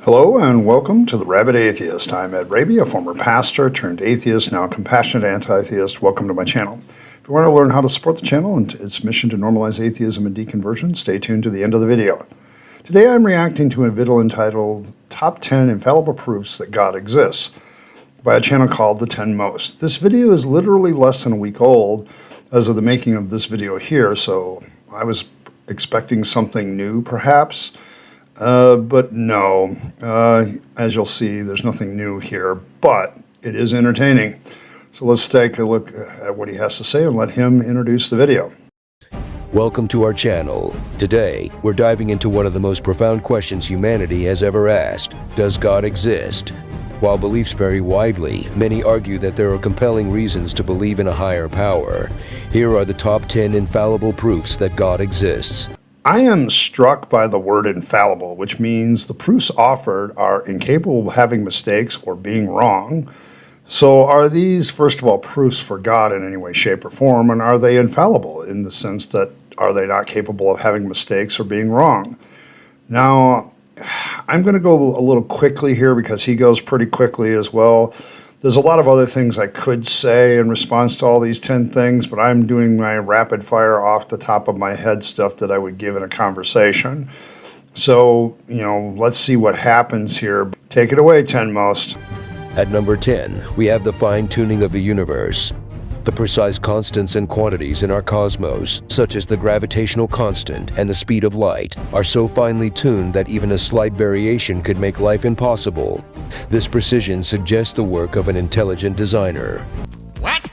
Hello and welcome to the Rabyd Atheist. I'm Rabyd, a former pastor turned atheist, now a compassionate anti-theist. Welcome to my channel. If you want to learn how to support the channel and its mission to normalize atheism and deconversion, stay tuned to the end of the video. Today I'm reacting to a video entitled Top 10 Infallible Proofs That God Exists by a channel called The 10 Most. This video is literally less than a week old as of the making of this video here, so I was expecting something new perhaps. But no, as you'll see, there's nothing new here, but it is entertaining. So let's take a look at what he has to say and let him introduce the video. Welcome to our channel. Today, we're diving into one of the most profound questions humanity has ever asked. Does God exist? While beliefs vary widely, many argue that there are compelling reasons to believe in a higher power. Here are the top 10 infallible proofs that God exists. I am struck by the word infallible, which means the proofs offered are incapable of having mistakes or being wrong. So are these, first of all, proofs for God in any way, shape, or form, and are they infallible in the sense that are they not capable of having mistakes or being wrong? Now, I'm going to go a little quickly here because he goes pretty quickly as well. There's a lot of other things I could say in response to all these 10 things, but I'm doing my rapid fire off the top of my head stuff that I would give in a conversation. So, let's see what happens here. Take it away, 10 Most. At number 10, we have the fine-tuning of the universe. The precise constants and quantities in our cosmos, such as the gravitational constant and the speed of light, are so finely tuned that even a slight variation could make life impossible. This precision suggests the work of an intelligent designer. What?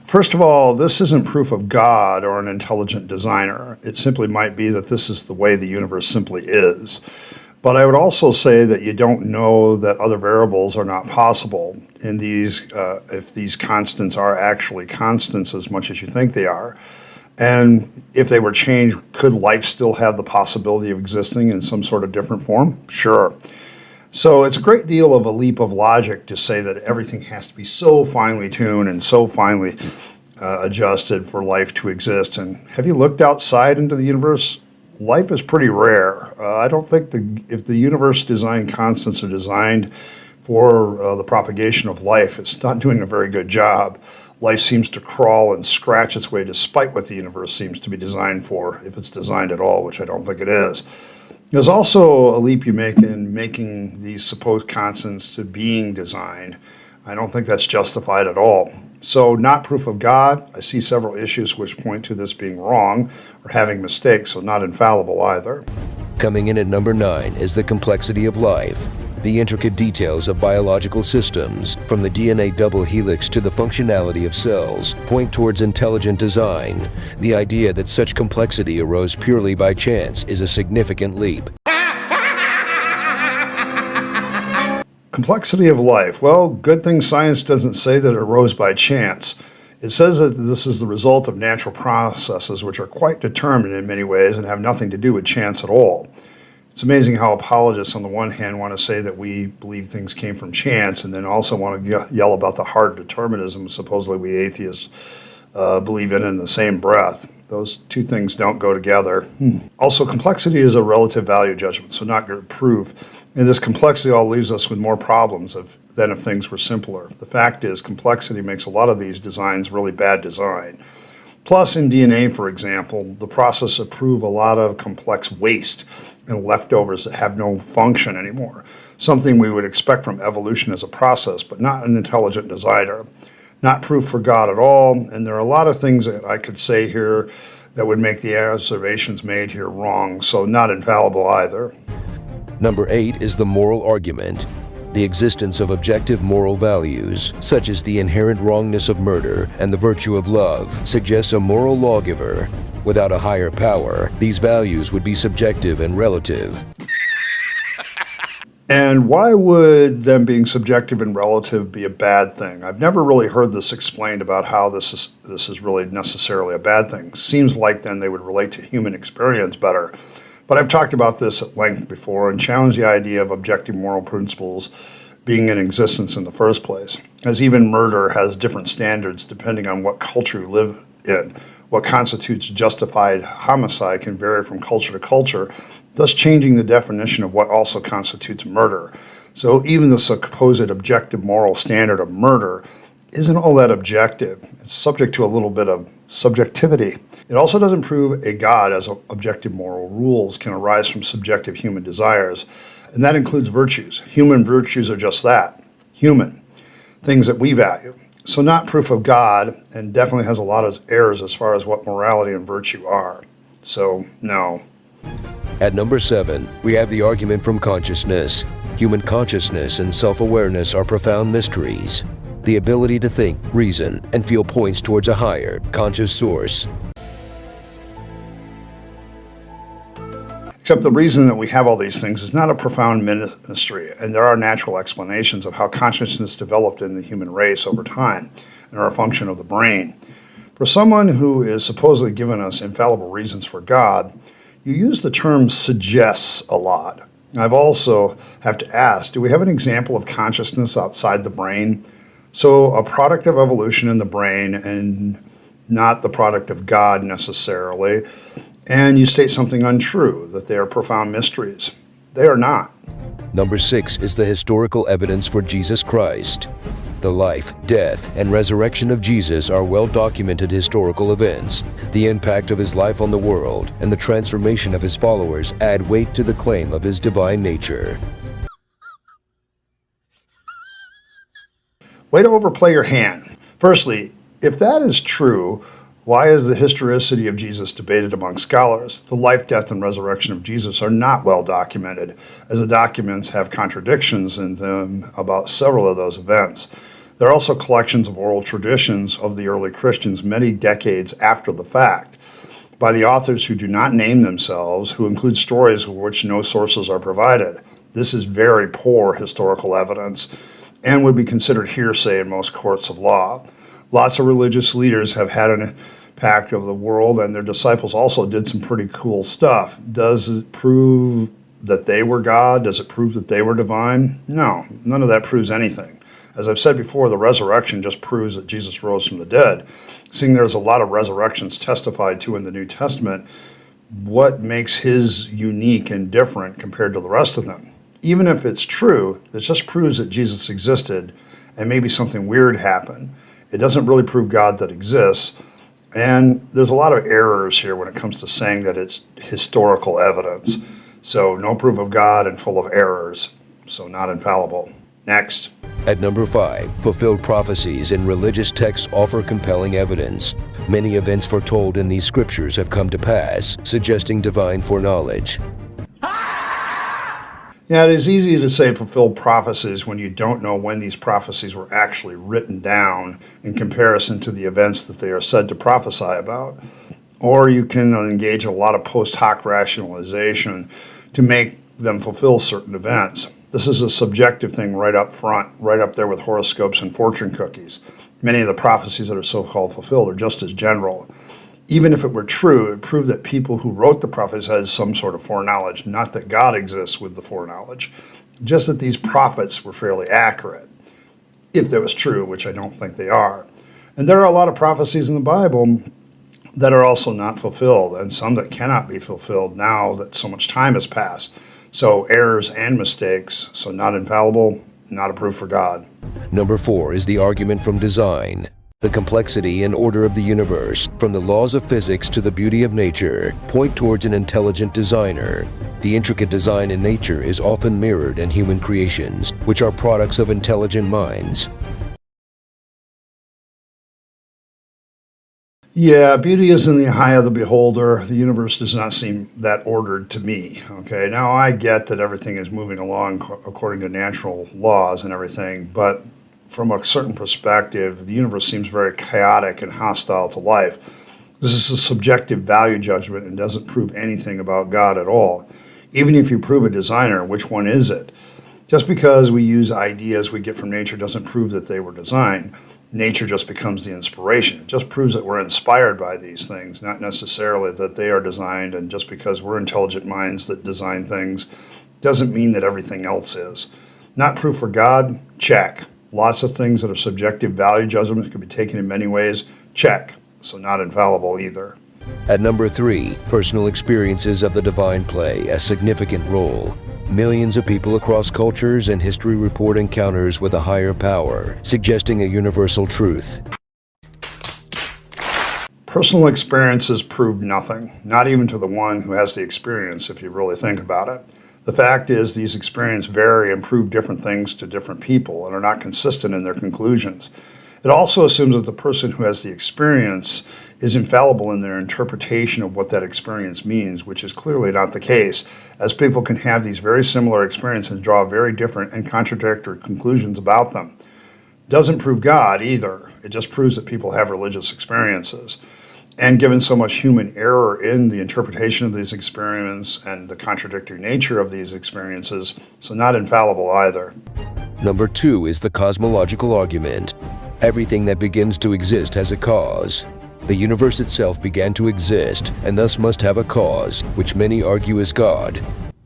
First of all, this isn't proof of God or an intelligent designer. It simply might be that this is the way the universe simply is. But I would also say that you don't know that other variables are not possible in these, if these constants are actually constants as much as you think they are. And if they were changed, could life still have the possibility of existing in some sort of different form? Sure. So it's a great deal of a leap of logic to say that everything has to be so finely tuned and so finely adjusted for life to exist. And have you looked outside into the universe? Life is pretty rare. I don't think if the universe design constants are designed for the propagation of life, it's not doing a very good job. Life seems to crawl and scratch its way despite what the universe seems to be designed for, if it's designed at all, which I don't think it is. There's also a leap you make in making these supposed constants to being designed. I don't think that's justified at all. So not proof of God. I see several issues which point to this being wrong or having mistakes, so not infallible either. Coming in at number 9 is the complexity of life. The intricate details of biological systems, from the DNA double helix to the functionality of cells, point towards intelligent design. The idea that such complexity arose purely by chance is a significant leap. Complexity of life. Well, good thing science doesn't say that it arose by chance. It says that this is the result of natural processes which are quite determined in many ways and have nothing to do with chance at all. It's amazing how apologists on the one hand want to say that we believe things came from chance and then also want to yell about the hard determinism supposedly we atheists believe in the same breath. Those two things don't go together. Also, complexity is a relative value judgment, so not good proof. And this complexity all leaves us with more problems than if things were simpler. The fact is, complexity makes a lot of these designs really bad design. Plus, in DNA, for example, the process of prove a lot of complex waste and leftovers that have no function anymore. Something we would expect from evolution as a process, but not an intelligent designer. Not proof for God at all, and there are a lot of things that I could say here that would make the observations made here wrong, so not infallible either. Number 8 is the moral argument. The existence of objective moral values, such as the inherent wrongness of murder and the virtue of love, suggests a moral lawgiver. Without a higher power, these values would be subjective and relative. And why would them being subjective and relative be a bad thing? I've never really heard this explained about how this is really necessarily a bad thing. Seems like then they would relate to human experience better. But I've talked about this at length before and challenged the idea of objective moral principles being in existence in the first place, as even murder has different standards depending on what culture you live in. What constitutes justified homicide can vary from culture to culture, thus changing the definition of what also constitutes murder. So even the supposed objective moral standard of murder isn't all that objective. It's subject to a little bit of subjectivity. It also doesn't prove a God, as objective moral rules can arise from subjective human desires, and that includes virtues. Human virtues are just that, human, things that we value. So not proof of God, and definitely has a lot of errors as far as what morality and virtue are. So, no. At number 7, we have the argument from consciousness. Human consciousness and self-awareness are profound mysteries. The ability to think, reason, and feel points towards a higher, conscious source. Except the reason that we have all these things is not a profound mystery, and there are natural explanations of how consciousness developed in the human race over time and are a function of the brain. For someone who is supposedly giving us infallible reasons for God, you use the term suggests a lot. I've also have to ask, do we have an example of consciousness outside the brain? So a product of evolution in the brain and not the product of God necessarily, and you state something untrue, that they are profound mysteries. They are not. Number 6 is the historical evidence for Jesus Christ. The life, death, and resurrection of Jesus are well-documented historical events. The impact of his life on the world and the transformation of his followers add weight to the claim of his divine nature. Way to overplay your hand. Firstly, if that is true, why is the historicity of Jesus debated among scholars? The life, death, and resurrection of Jesus are not well documented, as the documents have contradictions in them about several of those events. There are also collections of oral traditions of the early Christians many decades after the fact, by the authors who do not name themselves, who include stories of which no sources are provided. This is very poor historical evidence and would be considered hearsay in most courts of law. Lots of religious leaders have had an impact of the world, and their disciples also did some pretty cool stuff. Does it prove that they were God? Does it prove that they were divine? No, none of that proves anything. As I've said before, the resurrection just proves that Jesus rose from the dead. Seeing there's a lot of resurrections testified to in the New Testament, what makes his unique and different compared to the rest of them? Even if it's true, it just proves that Jesus existed and maybe something weird happened. It doesn't really prove God that exists, and there's a lot of errors here when it comes to saying that it's historical evidence. So no proof of God and full of errors, so not infallible. Next. At number 5, fulfilled prophecies in religious texts offer compelling evidence. Many events foretold in these scriptures have come to pass, suggesting divine foreknowledge. Yeah, it is easy to say fulfilled prophecies when you don't know when these prophecies were actually written down in comparison to the events that they are said to prophesy about. Or you can engage a lot of post hoc rationalization to make them fulfill certain events. This is a subjective thing right up front, right up there with horoscopes and fortune cookies. Many of the prophecies that are so-called fulfilled are just as general. Even if it were true, it proved that people who wrote the prophets had some sort of foreknowledge, not that God exists with the foreknowledge, just that these prophets were fairly accurate, if that was true, which I don't think they are. And there are a lot of prophecies in the Bible that are also not fulfilled, and some that cannot be fulfilled now that so much time has passed. So errors and mistakes, so not infallible, not a proof for God. Number 4 is the argument from design. The complexity and order of the universe, from the laws of physics to the beauty of nature, point towards an intelligent designer. The intricate design in nature is often mirrored in human creations, which are products of intelligent minds. Yeah, beauty is in the eye of the beholder. The universe does not seem that ordered to me. Okay, now I get that everything is moving along according to natural laws and everything, but from a certain perspective, the universe seems very chaotic and hostile to life. This is a subjective value judgment and doesn't prove anything about God at all. Even if you prove a designer, which one is it? Just because we use ideas we get from nature doesn't prove that they were designed. Nature just becomes the inspiration. It just proves that we're inspired by these things, not necessarily that they are designed, and just because we're intelligent minds that design things doesn't mean that everything else is. Not proof for God? Check. Lots of things that are subjective value judgments can be taken in many ways? Check. So not infallible either. At number 3, personal experiences of the divine play a significant role. Millions of people across cultures and history report encounters with a higher power, suggesting a universal truth. Personal experiences prove nothing, not even to the one who has the experience, if you really think about it. The fact is, these experiences vary and prove different things to different people and are not consistent in their conclusions. It also assumes that the person who has the experience is infallible in their interpretation of what that experience means, which is clearly not the case, as people can have these very similar experiences and draw very different and contradictory conclusions about them. Doesn't prove God either. It just proves that people have religious experiences. And given so much human error in the interpretation of these experiences and the contradictory nature of these experiences, so not infallible either. Number 2 is the cosmological argument. Everything that begins to exist has a cause. The universe itself began to exist and thus must have a cause, which many argue is God.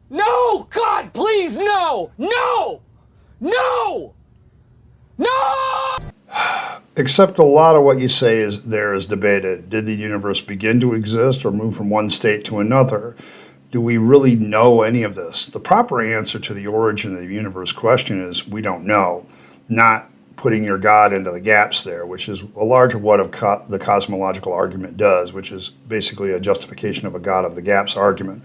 No! God, please, no! No! No! No! Except a lot of what you say is debated. Did the universe begin to exist or move from one state to another? Do we really know any of this? The proper answer to the origin of the universe question is we don't know, not putting your God into the gaps there, which is a large of what the cosmological argument does, which is basically a justification of a God of the gaps argument.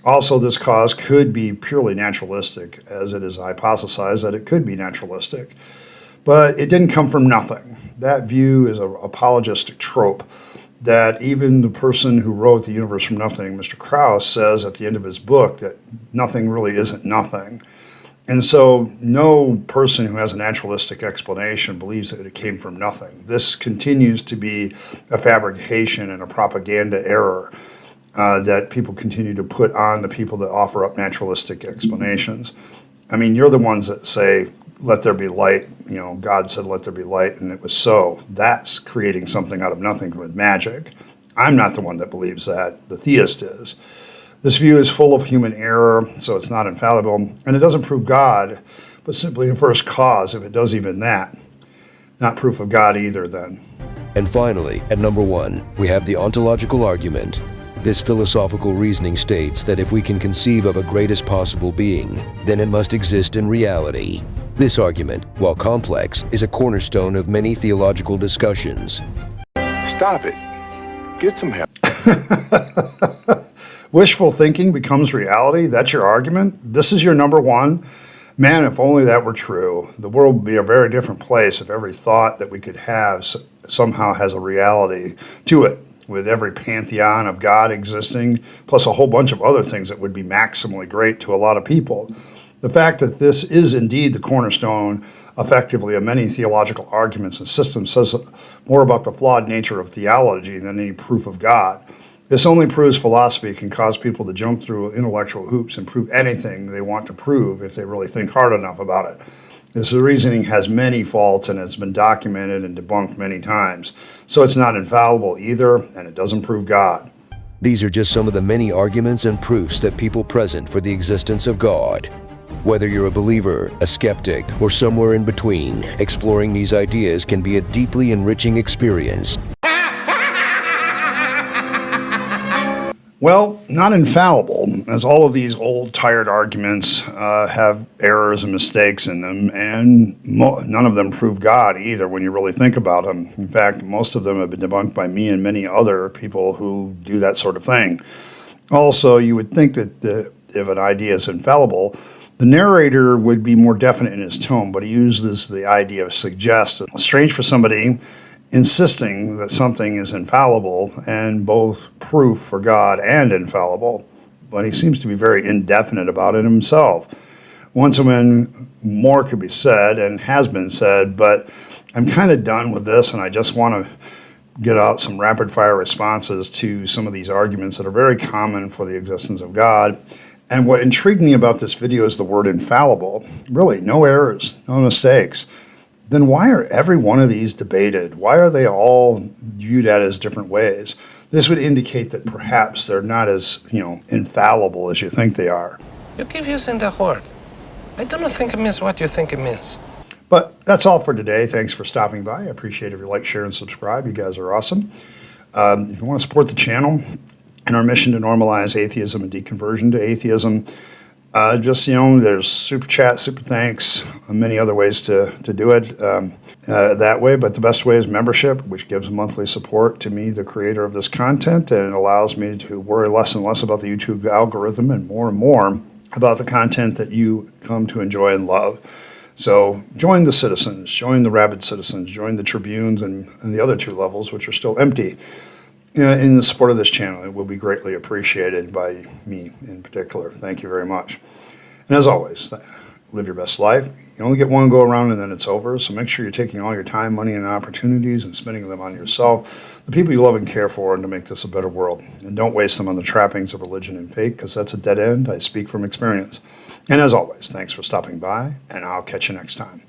Also, this cause could be purely naturalistic, as it is hypothesized that it could be naturalistic. But it didn't come from nothing. That view is an apologistic trope that even the person who wrote The Universe from Nothing, Mr. Krauss, says at the end of his book that nothing really isn't nothing. And so no person who has a naturalistic explanation believes that it came from nothing. This continues to be a fabrication and a propaganda error that people continue to put on the people that offer up naturalistic explanations. I mean, you're the ones that say, let there be light. You know, God said, let there be light, and it was so. That's creating something out of nothing with magic. I'm not the one that believes that. The theist is. This view is full of human error, so it's not infallible, and it doesn't prove God, but simply a first cause, if it does even that. Not proof of God either, then. And finally, at number 1, we have the ontological argument. This philosophical reasoning states that if we can conceive of a greatest possible being, then it must exist in reality. This argument, while complex, is a cornerstone of many theological discussions. Stop it. Get some help. Wishful thinking becomes reality? That's your argument? This is your number 1? Man, if only that were true. The world would be a very different place if every thought that we could have somehow has a reality to it, with every pantheon of God existing, plus a whole bunch of other things that would be maximally great to a lot of people. The fact that this is indeed the cornerstone, effectively, of many theological arguments and systems says more about the flawed nature of theology than any proof of God. This only proves philosophy can cause people to jump through intellectual hoops and prove anything they want to prove if they really think hard enough about it. This reasoning has many faults and has been documented and debunked many times. So it's not infallible either, and it doesn't prove God. These are just some of the many arguments and proofs that people present for the existence of God. Whether you're a believer, a skeptic, or somewhere in between, exploring these ideas can be a deeply enriching experience. Well, not infallible, as all of these old, tired arguments have errors and mistakes in them, and none of them prove God either when you really think about them. In fact, most of them have been debunked by me and many other people who do that sort of thing. Also, you would think that if an idea is infallible, the narrator would be more definite in his tone, but he uses the idea of suggest. It's strange for somebody insisting that something is infallible and both proof for God and infallible, but he seems to be very indefinite about it himself. Once again, more could be said and has been said, but I'm kind of done with this, and I just want to get out some rapid-fire responses to some of these arguments that are very common for the existence of God. And what intrigued me about this video is the word infallible. Really, no errors, no mistakes. Then why are every one of these debated? Why are they all viewed at as different ways? This would indicate that perhaps they're not as, infallible as you think they are. You keep using the word. I don't think it means what you think it means. But that's all for today. Thanks for stopping by. I appreciate if you like, share, and subscribe. You guys are awesome. If you want to support the channel and our mission to normalize atheism and deconversion to atheism, there's super chat, super thanks, and many other ways to do it that way. But the best way is membership, which gives monthly support to me, the creator of this content, and it allows me to worry less and less about the YouTube algorithm and more about the content that you come to enjoy and love. So join the citizens, join the Rabyd citizens, join the tribunes and the other two levels, which are still empty. In the support of this channel, it will be greatly appreciated by me in particular. Thank you very much. And as always, live your best life. You only get one go around and then it's over, so make sure you're taking all your time, money, and opportunities and spending them on yourself, the people you love and care for, and to make this a better world. And don't waste them on the trappings of religion and faith, because that's a dead end. I speak from experience. And as always, thanks for stopping by, and I'll catch you next time.